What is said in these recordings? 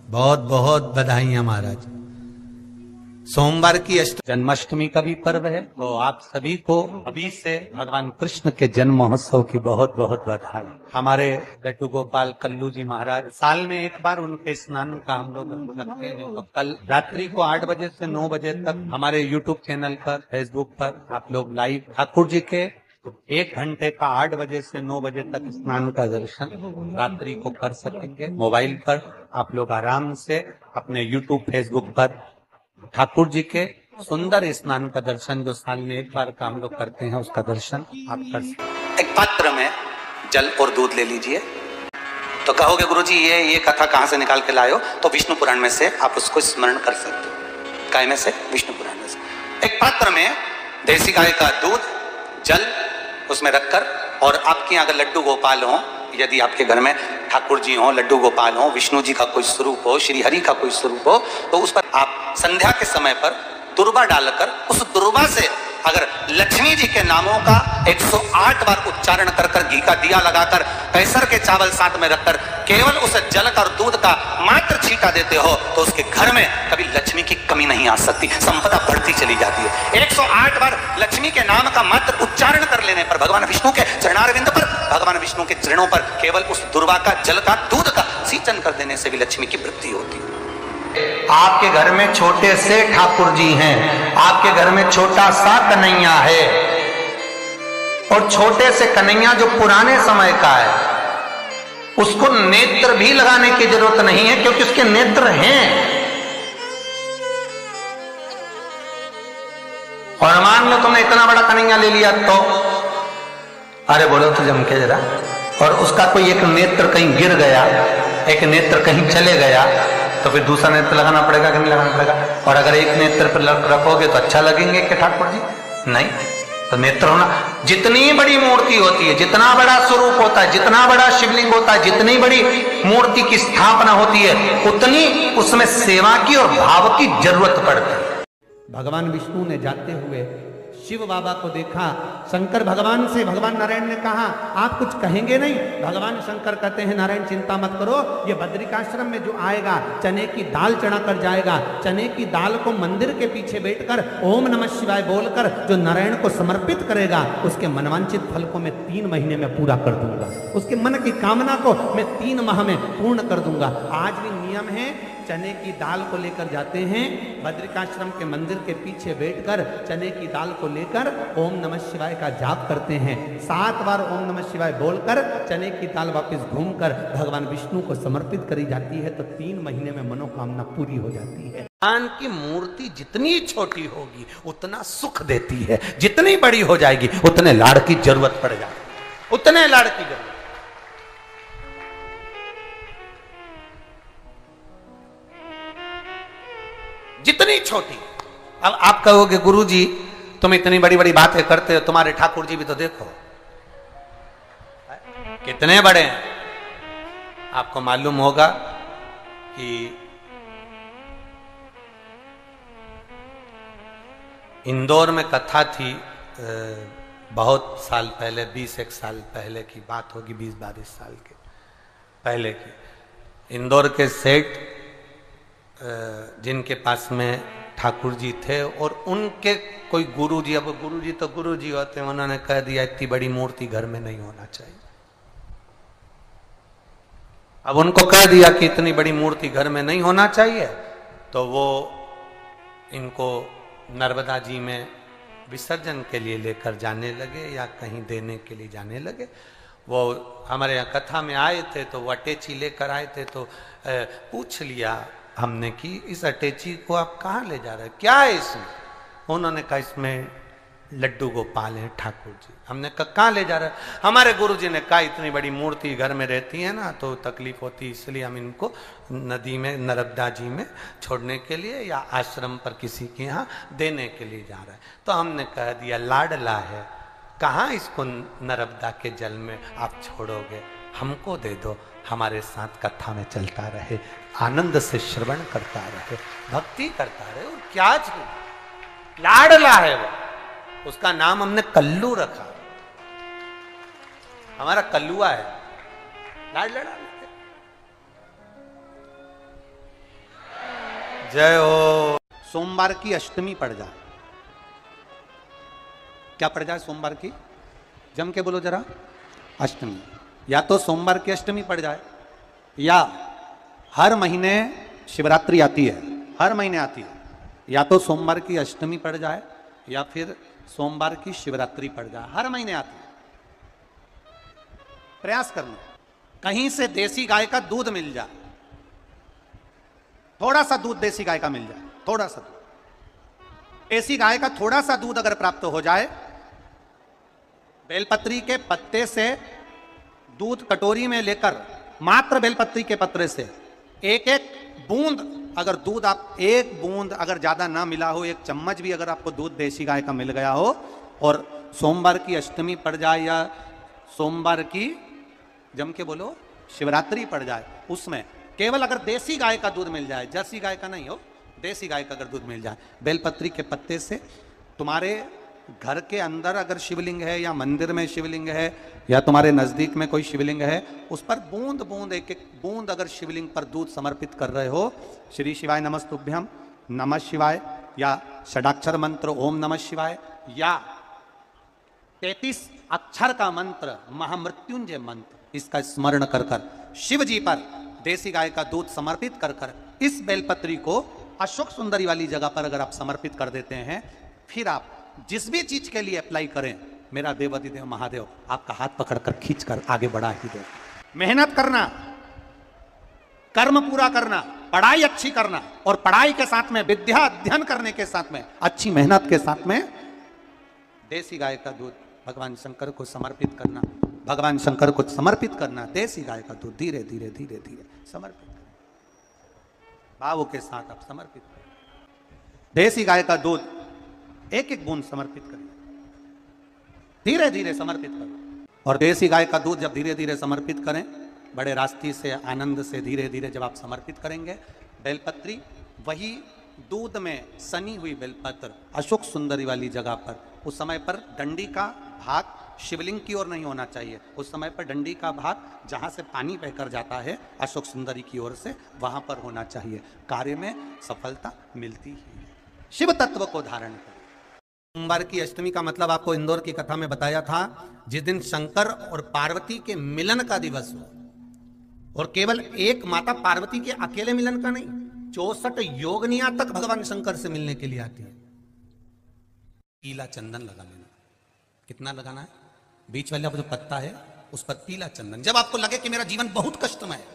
बहुत बहुत बधाइयां महाराज। सोमवार की जन्माष्टमी का भी पर्व है, तो आप सभी को अभी से भगवान कृष्ण के जन्म महोत्सव की बहुत बहुत बधाई। हमारे लड्डू गोपाल कल्लू जी महाराज साल में एक बार उनके स्नान का हम लोग रखते हैं। तो कल रात्रि को 8 बजे से 9 बजे तक हमारे यूट्यूब चैनल पर, फेसबुक पर आप लोग लाइव ठाकुर जी के 1 घंटे का 8 बजे से 9 बजे तक स्नान का दर्शन रात्रि को कर सकेंगे। मोबाइल पर आप लोग आराम से अपने यूट्यूब फेसबुक पर ठाकुर जी के सुंदर स्नान का दर्शन, जो साल में एक बार का हम लोग करते हैं, उसका दर्शन आप कर सकते। एक पात्र में जल और दूध ले लीजिए। तो कहोगे गुरुजी ये कथा कहां से निकाल के लाए हो? तो विष्णु पुराण में से आप उसको स्मरण कर सकते हो। काय में से? विष्णु पुराण में से। एक पात्र में देसी गाय का दूध, जल उसमें रखकर, और आपके यहाँ अगर लड्डू गोपाल हो, यदि आपके घर में ठाकुर जी हो, लड्डू गोपाल हो, विष्णु जी का कोई स्वरूप हो, श्री हरि का कोई स्वरूप हो, तो उस पर आप संध्या के समय पर दुर्वा डालकर उस दुर्वा से अगर लक्ष्मी जी के नामों का 108 बार उच्चारण कर कर, घी का दिया लगाकर, कैसर के चावल साथ में रखकर केवल उस जल का और दूध का मात्र छींटा देते हो, तो उसके घर में कभी लक्ष्मी की कमी नहीं आ सकती, संपदा बढ़ती चली जाती है। 108 बार लक्ष्मी के नाम का मात्र उच्चारण कर लेने पर भगवान विष्णु के चरणारविंद पर, भगवान विष्णु के चरणों पर केवल उस दुर्वा का, जल का, दूध का सिंचन कर देने से भी लक्ष्मी की वृद्धि होती है। आपके घर में छोटे से ठाकुर जी हैं, आपके घर में छोटा सा कन्हैया है, और छोटे से कन्हैया जो पुराने समय का है, उसको नेत्र भी लगाने की जरूरत नहीं है, क्योंकि उसके नेत्र हैं। और मान लो तुमने इतना बड़ा कन्हैया ले लिया, तो अरे बोलो तो जम के जरा, और उसका कोई एक नेत्र कहीं गिर गया, एक नेत्र कहीं चले गया, तो फिर दूसरा नेत्र लगाना पड़ेगा कि नहीं लगाना पड़ेगा? और अगर एक नेत्र पर रखोगे तो अच्छा लगेंगे कि ठाकुर जी? नहीं। तो नेत्र होना, जितनी बड़ी मूर्ति होती है, जितना बड़ा स्वरूप होता है, जितना बड़ा शिवलिंग होता है, जितनी बड़ी मूर्ति की स्थापना होती है, उतनी उसमें सेवा की और भाव की जरूरत पड़ती है। भगवान विष्णु ने जाते हुए शिव बाबा को देखा। शंकर भगवान से, भगवान नारायण ने कहा आप कुछ कहेंगे नहीं? भगवान शंकर कहते हैं नारायण चिंता मत करो, ये बद्रिकाश्रम में जो आएगा चने की दाल चढ़ा कर जाएगा, चने की दाल को मंदिर के पीछे बैठकर ओम नमः शिवाय बोलकर जो नारायण को समर्पित करेगा, उसके मनवांचित फल को मैं 3 महीने में पूरा कर दूंगा, उसके मन की कामना को मैं 3 माह में पूर्ण कर दूंगा। आज भी नियम है, चने की दाल को लेकर जाते हैं, बद्रिकाश्रम के मंदिर के पीछे बैठकर चने की दाल को लेकर ओम नमः शिवाय का जाप करते हैं। 7 बार ओम नमः शिवाय बोलकर चने की दाल वापस घूमकर भगवान विष्णु को समर्पित करी जाती है, तो 3 महीने में मनोकामना पूरी हो जाती है। भगवान की मूर्ति जितनी छोटी होगी उतना सुख देती है, जितनी बड़ी हो जाएगी उतने लाड़ की जरूरत पड़ जाएगी, उतने लाड़ की जरूरत। जितनी छोटी। अब आप कहोगे गुरुजी तुम इतनी बड़ी बड़ी बातें करते हो, तुम्हारे ठाकुर जी भी तो देखो कितने बड़े हैं। आपको मालूम होगा कि इंदौर में कथा थी, बहुत साल पहले, 20-1 साल पहले की बात होगी, 20-22 साल के पहले की। इंदौर के सेठ जिनके पास में ठाकुर जी थे, और उनके कोई गुरुजी, अब गुरुजी तो गुरुजी होते हैं, उन्होंने कह दिया इतनी बड़ी मूर्ति घर में नहीं होना चाहिए। अब उनको कह दिया कि इतनी बड़ी मूर्ति घर में नहीं होना चाहिए, तो वो इनको नर्मदा जी में विसर्जन के लिए लेकर जाने लगे या कहीं देने के लिए जाने लगे। वो हमारे यहाँ कथा में आए थे, तो वो अटैची लेकर आए थे, तो पूछ लिया हमने कि इस अटैची को आप कहाँ ले जा रहे हैं, क्या है इसमें? उन्होंने कहा इसमें लड्डू गोपाल हैं ठाकुर जी। हमने कहा कहाँ ले जा रहे हैं? हमारे गुरुजी ने कहा इतनी बड़ी मूर्ति घर में रहती है ना तो तकलीफ होती, इसलिए हम इनको नदी में, नर्मदा जी में छोड़ने के लिए या आश्रम पर किसी के यहाँ देने के लिए जा रहे हैं। तो हमने कह दिया लाडला है, कहाँ इसको नर्मदा के जल में आप छोड़ोगे, हमको दे दो, हमारे साथ कथा में चलता रहे, आनंद से श्रवण करता रहे, भक्ति करता रहे। और क्या चीज लाडला है वो, उसका नाम हमने कल्लू रखा, हमारा कल्लुआ है, लाडला। जय हो। सोमवार की अष्टमी पड़ जाए, क्या पड़ जाए सोमवार की? जम के बोलो जरा, अष्टमी। या तो सोमवार की अष्टमी पड़ जाए, या हर महीने शिवरात्रि आती है, हर महीने आती है, या तो सोमवार की अष्टमी पड़ जाए या फिर सोमवार की शिवरात्रि पड़ जाए, हर महीने आती है। प्रयास करना कहीं से देसी गाय का दूध मिल जाए, थोड़ा सा दूध देसी गाय का मिल जाए, थोड़ा सा दूध देसी गाय का, थोड़ा सा दूध अगर प्राप्त हो जाए, बेलपत्री के पत्ते से दूध कटोरी में लेकर, मात्र बेलपत्री के पत्रे से एक एक बूंद अगर दूध, आप एक बूंद अगर ज्यादा ना मिला हो, एक चम्मच भी अगर आपको दूध देसी गाय का मिल गया हो, और सोमवार की अष्टमी पड़ जाए या सोमवार की, जम के बोलो, शिवरात्रि पड़ जाए, उसमें केवल अगर देसी गाय का दूध मिल जाए, जर्सी गाय का नहीं हो, देसी गाय का अगर दूध मिल जाए, बेलपत्री के पत्ते से, तुम्हारे घर के अंदर अगर शिवलिंग है या मंदिर में शिवलिंग है या तुम्हारे नजदीक में कोई शिवलिंग है, उस पर बूंद बूंद, एक एक बूंद अगर शिवलिंग पर दूध समर्पित कर रहे हो, श्री शिवाय नमस्तुभ्यम, नमः शिवाय, या षडाक्षर मंत्र ओम नमः शिवाय, या 33 अक्षर का मंत्र महामृत्युंजय मंत्र, इसका स्मरण कर कर शिव जी पर देसी गाय का दूध समर्पित कर कर इस बेलपत्री को अशोक सुंदरी वाली जगह पर अगर आप समर्पित कर देते हैं, फिर आप जिस भी चीज के लिए अप्लाई करें, मेरा देवाधिदेव महादेव आपका हाथ पकड़कर खींचकर आगे बढ़ा ही दे। मेहनत करना, कर्म पूरा करना, पढ़ाई अच्छी करना, और पढ़ाई के साथ में विद्या अध्ययन करने के साथ में अच्छी मेहनत के साथ में देसी गाय का दूध भगवान शंकर को समर्पित करना, भगवान शंकर को समर्पित करना, देसी गाय का दूध धीरे धीरे धीरे धीरे समर्पित करना, भावों के साथ आप समर्पित करें। देसी गाय का दूध एक एक बूंद समर्पित करें, धीरे धीरे समर्पित करें। और देसी गाय का दूध जब धीरे धीरे समर्पित करें, बड़े रास्ते से, आनंद से धीरे धीरे जब आप समर्पित करेंगे, बेलपत्री वही दूध में सनी हुई बेलपत्र अशोक सुंदरी वाली जगह पर, उस समय पर डंडी का भाग शिवलिंग की ओर नहीं होना चाहिए, उस समय पर डंडी का भाग जहां से पानी बहकर जाता है अशोक सुंदरी की ओर से, वहां पर होना चाहिए। कार्य में सफलता मिलती ही है। शिव तत्व को धारण करें। सोमवार की अष्टमी का मतलब आपको इंदौर की कथा में बताया था, जिस दिन शंकर और पार्वती के मिलन का दिवस हो, और केवल एक माता पार्वती के अकेले मिलन का नहीं, 64 योगनियां तक भगवान शंकर से मिलने के लिए आती है। पीला चंदन लगा लेना, कितना लगाना है? बीच वाला जो पत्ता है उस पर पीला चंदन। जब आपको लगे कि मेरा जीवन बहुत कष्टमय है,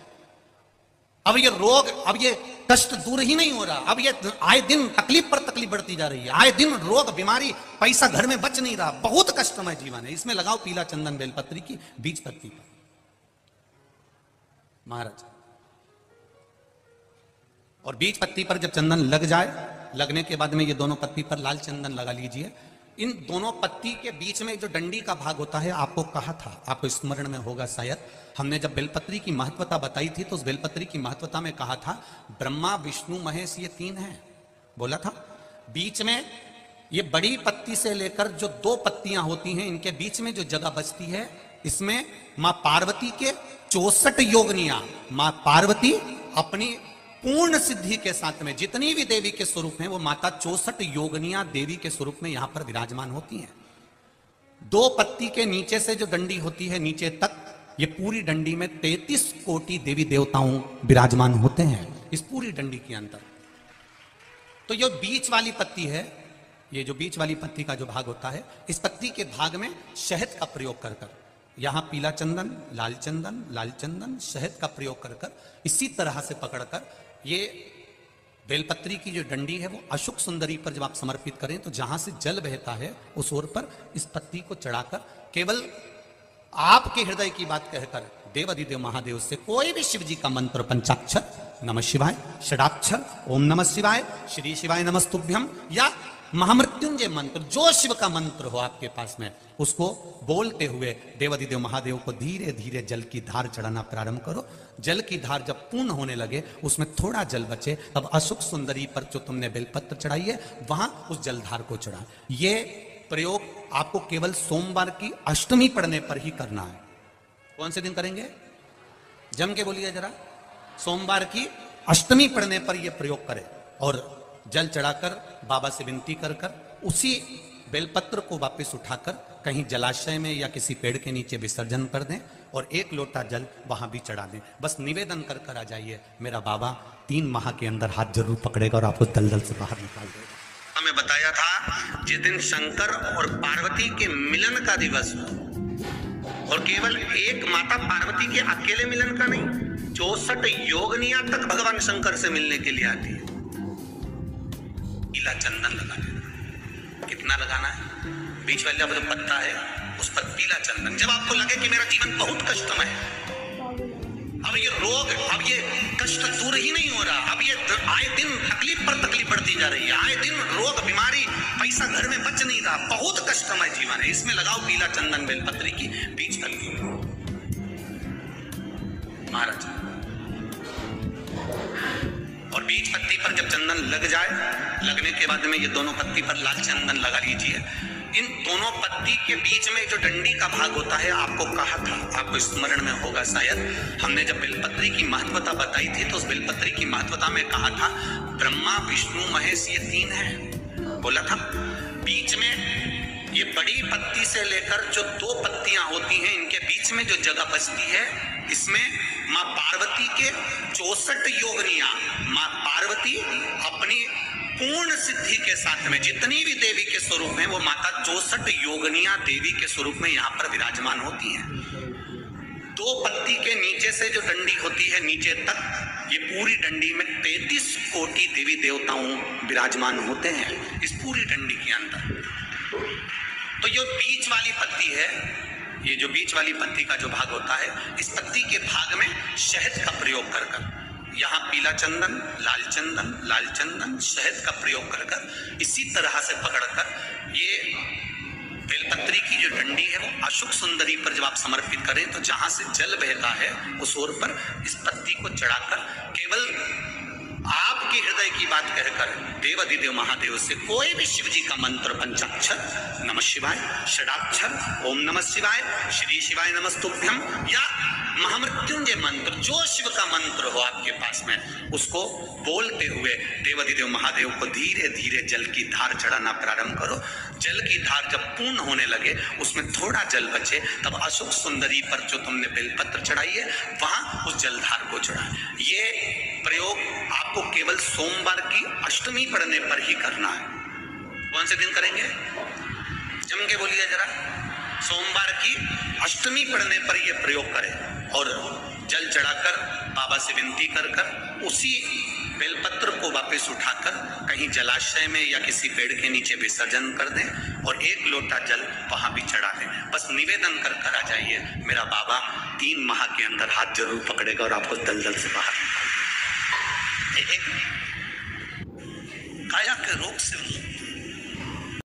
अब ये रोग, अब ये कष्ट दूर ही नहीं हो रहा, अब ये आए दिन तकलीफ पर तकलीफ बढ़ती जा रही है, आए दिन रोग बीमारी, पैसा घर में बच नहीं रहा, बहुत कष्टमय जीवन है, इसमें लगाओ पीला चंदन बेलपत्री की बीज पत्ती पर। महाराज, और बीज पत्ती पर जब चंदन लग जाए, लगने के बाद में ये दोनों पत्ती पर लाल चंदन लगा लीजिए। इन दोनों पत्ती के बीच में जो डंडी का भाग होता है, आपको कहा था, आपको स्मरण में होगा शायद, हमने जब बेलपत्री की महत्वता बताई थी तो उस बेलपत्री की महत्वता में कहा था ब्रह्मा विष्णु महेश ये 3 हैं, बोला था। बीच में ये बड़ी पत्ती से लेकर जो 2 पत्तियां होती हैं, इनके बीच में जो जगह बचती है, इसमें मां पार्वती के 64 योगनियां, मां पार्वती अपनी पूर्ण सिद्धि के साथ में जितनी भी देवी के स्वरूप हैं, वो माता 64 योगनियां देवी के स्वरूप में यहां पर विराजमान होती हैं। 2 पत्ती के नीचे से जो डंडी होती है नीचे तक, ये पूरी डंडी में 33 कोटि देवी देवताओं विराजमान होते हैं इस पूरी डंडी के अंदर। तो ये बीच वाली पत्ती है, ये जो बीच वाली पत्ती का जो भाग होता है, इस पत्ती के भाग में शहद का प्रयोग कर कर, यहां पीला चंदन, लाल चंदन, शहद का प्रयोग कर कर, इसी तरह से पकड़कर ये बेलपत्री की जो डंडी है वो अशोक सुंदरी पर जब आप समर्पित करें, तो जहां से जल बहता है उस ओर पर इस पत्ती को चढ़ाकर केवल आपके हृदय की बात कहकर देवाधिदेव महादेव से कोई भी शिव जी का मंत्र, पंचाक्षर नमः शिवाय, षडाक्षर ओम नमः शिवाय, श्री शिवाय नमस्तुभ्यम, या महामृत्युंजय मंत्र, जो शिव का मंत्र हो आपके पास में, उसको बोलते हुए देवाधिदेव महादेव को धीरे धीरे जल की धार चढ़ाना प्रारंभ करो। जल की धार जब पूर्ण होने लगे, उसमें थोड़ा जल बचे, तब अशोक सुंदरी पर जो तुमने बेलपत्र चढ़ाई है वहां उस जलधार को चढ़ा। ये प्रयोग आपको केवल सोमवार की अष्टमी पढ़ने पर ही करना है। कौन से दिन करेंगे? जम के बोलिए जरा। सोमवार की अष्टमी पढ़ने पर यह प्रयोग करें, और जल चढ़ाकर बाबा से विनती कर कर उसी बेलपत्र को वापस उठाकर कहीं जलाशय में या किसी पेड़ के नीचे विसर्जन कर दें और 1 लोटा जल वहां भी चढ़ा दें। बस निवेदन कर कर आ जाइए, मेरा बाबा 3 माह के अंदर हाथ जरूर पकड़ेगा और आपको दलदल से बाहर निकाल देगा। हमें बताया था जिस दिन शंकर और पार्वती के मिलन का दिवस हो, और केवल एक माता पार्वती के अकेले मिलन का नहीं, 64 योगनियां तक भगवान शंकर से मिलने के लिए आती है। पीला चंदन लगा देना। कितना लगाना है? बीच वाला जो पत्ता है उस पर पीला चंदन। जब आपको लगे कि मेरा जीवन बहुत कष्टमय है, अब ये रोग, अब ये कष्ट दूर ही नहीं हो रहा, अब ये आए दिन तकलीफ पर तकलीफ बढ़ती जा रही है, आए दिन रोग बीमारी, पैसा घर में बच नहीं रहा, बहुत कष्टमय जीवन है, इसमें लगाओ पीला चंदन बेलपत्री की बीच तक महाराज। और बीच पत्ती पर जब चंदन लग जाए, लगने के बाद में ये दोनों पत्ती पर लाल चंदन लगा लीजिए। इन दोनों पत्ती के बीच में जो डंडी का भाग होता है, आपको कहा था, आपको स्मरण में होगा शायद, हमने जब बेलपत्री की महत्वता बताई थी तो उस बेलपत्री की महत्वता में कहा था ब्रह्मा विष्णु महेश ये 3 है, बोला था। बीच में ये बड़ी पत्ती से लेकर जो 2 पत्तियां होती हैं, इनके बीच में जो जगह बचती है, इसमें माँ पार्वती के 64 योगनियां, माँ पार्वती अपनी पूर्ण सिद्धि के साथ में जितनी भी देवी के स्वरूप हैं, वो माता 64 योगनियां देवी के स्वरूप में यहाँ पर विराजमान होती हैं। 2 पत्ती के नीचे से जो डंडी होती है नीचे तक, ये पूरी डंडी में 33 कोटि देवी देवताओं विराजमान होते हैं इस पूरी डंडी के अंदर। तो ये बीच वाली पत्ती है, ये जो बीच वाली पत्ती का जो भाग होता है, इस पत्ती के भाग में शहद का प्रयोग कर कर, यहाँ पीला चंदन, लाल चंदन, शहद का प्रयोग कर कर, इसी तरह से पकड़कर ये बेलपत्री की जो डंडी है वो अशुक सुंदरी पर जब आप समर्पित करें तो जहां से जल बहता है उस ओर पर इस पत्ती को चढ़ाकर केवल आपके हृदय की बात कहकर देवाधिदेव महादेव से कोई भी शिव जी का मंत्र, पंचाक्षर, नमः शिवाय, षडाक्षर, ओम नमः शिवाय, श्री शिवाय नमस्तुभ्यम, या महामृत्युंजय मंत्र, जो शिव का मंत्र हो आपके पास में, उसको बोलते हुए देवाधिदेव महादेव को धीरे धीरे जल की धार चढ़ाना प्रारंभ करो। जल की धार जब पूर्ण होने लगे, उसमें थोड़ा जल बचे, तब अशुक सुंदरी पर जो तुमने बेलपत्र चढ़ाई है वहां उस जलधार को चढ़ाए। ये प्रयोग आपको केवल सोमवार की अष्टमी पढ़ने पर ही करना है। कौन से दिन करेंगे? जम के बोलिए जरा। सोमवार की अष्टमी पढ़ने पर यह प्रयोग करें और जल चढ़ाकर बाबा से विनती कर कर उसी बेलपत्र को वापस उठाकर कहीं जलाशय में या किसी पेड़ के नीचे विसर्जन कर दें और 1 लोटा जल वहां भी चढ़ा दें। बस निवेदन कर कर आ जाइए, मेरा बाबा 3 माह के अंदर हाथ जरूर पकड़ेगा और आपको दलदल से बाहर निकालेगा। काया के रोग से